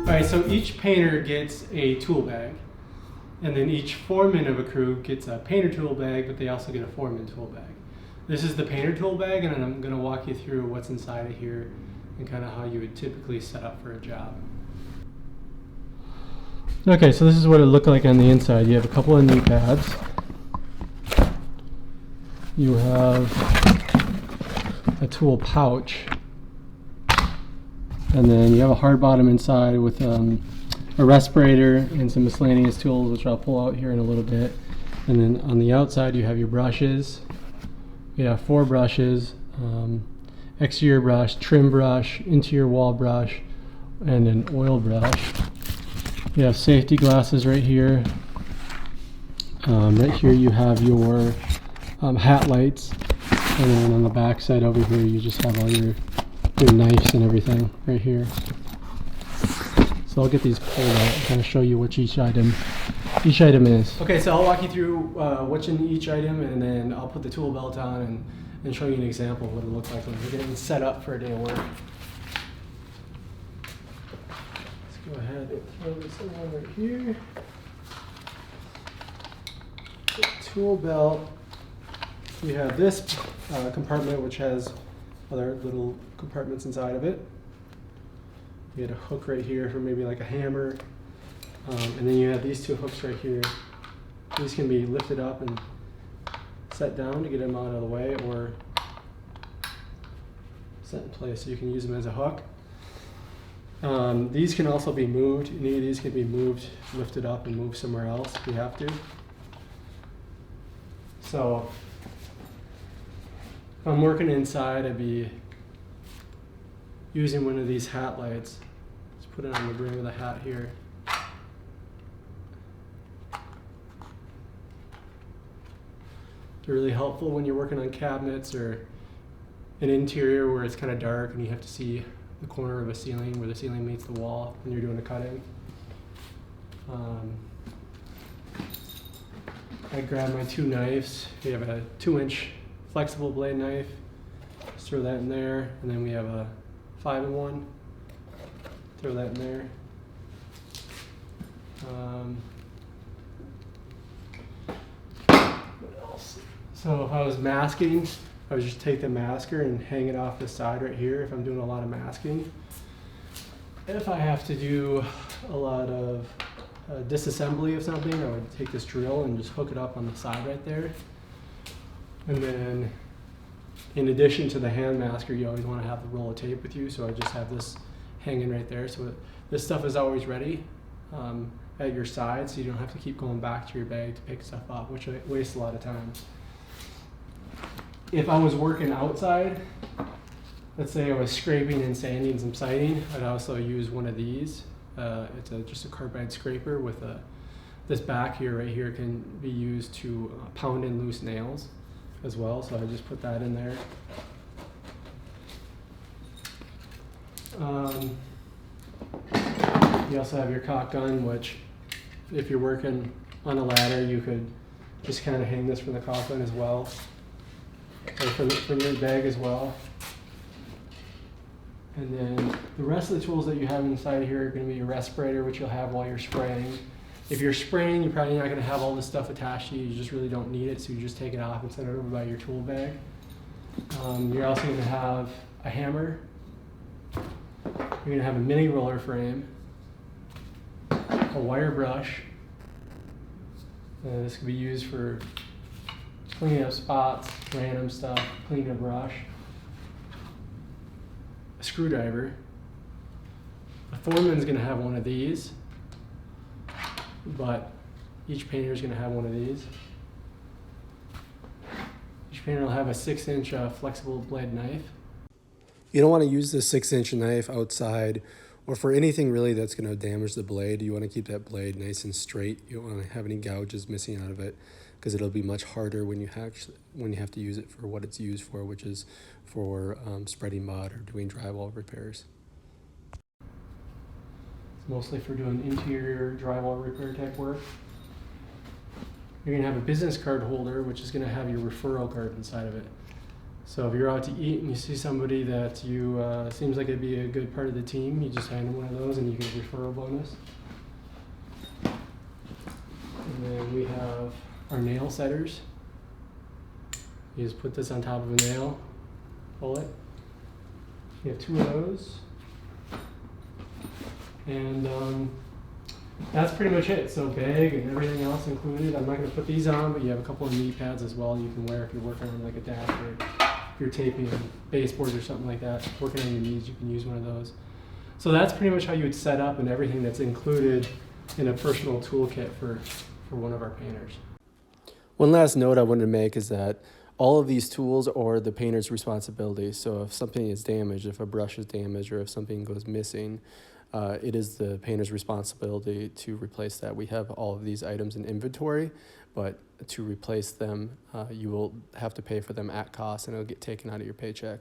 Alright, so each painter gets a tool bag, and then each foreman of a crew gets a painter tool bag, but they also get a foreman tool bag. This is the painter tool bag, and I'm going to walk you through what's inside of here and kind of how you would typically set up for a job. Okay, so this is what it looked like on the inside. You have a couple of knee pads. You have a tool pouch. And then you have a hard bottom inside with a respirator and some miscellaneous tools, which I'll pull out here in a little bit. And then on the outside you have your brushes. You have 4 brushes, exterior brush, trim brush, interior wall brush, and an oil brush. You have safety glasses right here. Right here you have your hat lights. And then on the back side over here you just have all your knives and everything right here. So I'll get these pulled out and kind of show you what each item is. Okay, so I'll walk you through what's in each item, and then I'll put the tool belt on and show you an example of what it looks like when we're getting set up for a day of work. Let's go ahead and throw this on right here. The tool belt. We have this compartment, which has other little compartments inside of it. You had a hook right here for maybe like a hammer, and then you have these 2 hooks right here. These can be lifted up and set down to get them out of the way, or set in place so you can use them as a hook. These can also be moved. Any of these can be moved, lifted up, and moved somewhere else if you have to. So if I'm working inside, I'd be using one of these hat lights. Just put it on the brim of the hat here. They're really helpful when you're working on cabinets or an interior where it's kind of dark and you have to see the corner of a ceiling where the ceiling meets the wall when you're doing the cutting. I grab my 2 knives. We have a 2-inch flexible blade knife. Just throw that in there, and then we have a 5-in-1. Throw that in there. What else? So if I was masking, I would just take the masker and hang it off the side right here if I'm doing a lot of masking. If I have to do a lot of disassembly of something, I would take this drill and just hook it up on the side right there. And then in addition to the hand masker, you always want to have the roll of tape with you, so I just have this hanging right there. So this stuff is always ready at your side, so you don't have to keep going back to your bag to pick stuff up, which wastes a lot of time. If I was working outside, let's say I was scraping and sanding some siding, I'd also use one of these. It's just a carbide scraper with this back here, right here, can be used to pound in loose nails as well, so I just put that in there. You also have your caulk gun, which if you're working on a ladder, you could just kind of hang this from the caulk gun as well, or from your bag as well. And then the rest of the tools that you have inside here are going to be your respirator, which you'll have while you're spraying. If you're spraying, you're probably not going to have all this stuff attached to you. You just really don't need it, so you just take it off and set it over by your tool bag. You're also going to have a hammer. You're going to have a mini roller frame, a wire brush. This could be used for cleaning up spots, random stuff, cleaning a brush. A screwdriver. A foreman's going to have one of these, but each painter is going to have one of these. Each painter will have a 6-inch flexible blade knife. You don't want to use this 6-inch knife outside or for anything really that's going to damage the blade. You want to keep that blade nice and straight. You don't want to have any gouges missing out of it, because it'll be much harder when you have to use it for what it's used for, which is for spreading mud or doing drywall repairs. It's mostly for doing interior drywall repair type work. You're going to have a business card holder, which is going to have your referral card inside of it. So if you're out to eat and you see somebody that you seems like it'd be a good part of the team, you just hand them one of those and you get a referral bonus. And then we have our nail setters. You just put this on top of a nail, pull it. You have 2 of those. And that's pretty much it. So bag and everything else included. I'm not going to put these on, but you have a couple of knee pads as well you can wear if you're working on like a dash or if you're taping baseboards or something like that. Working on your knees, you can use one of those. So that's pretty much how you would set up and everything that's included in a personal toolkit for one of our painters. One last note I wanted to make is that all of these tools are the painter's responsibility. So if something is damaged, if a brush is damaged, or if something goes missing, it is the painter's responsibility to replace that. We have all of these items in inventory, but to replace them, you will have to pay for them at cost, and it'll get taken out of your paycheck.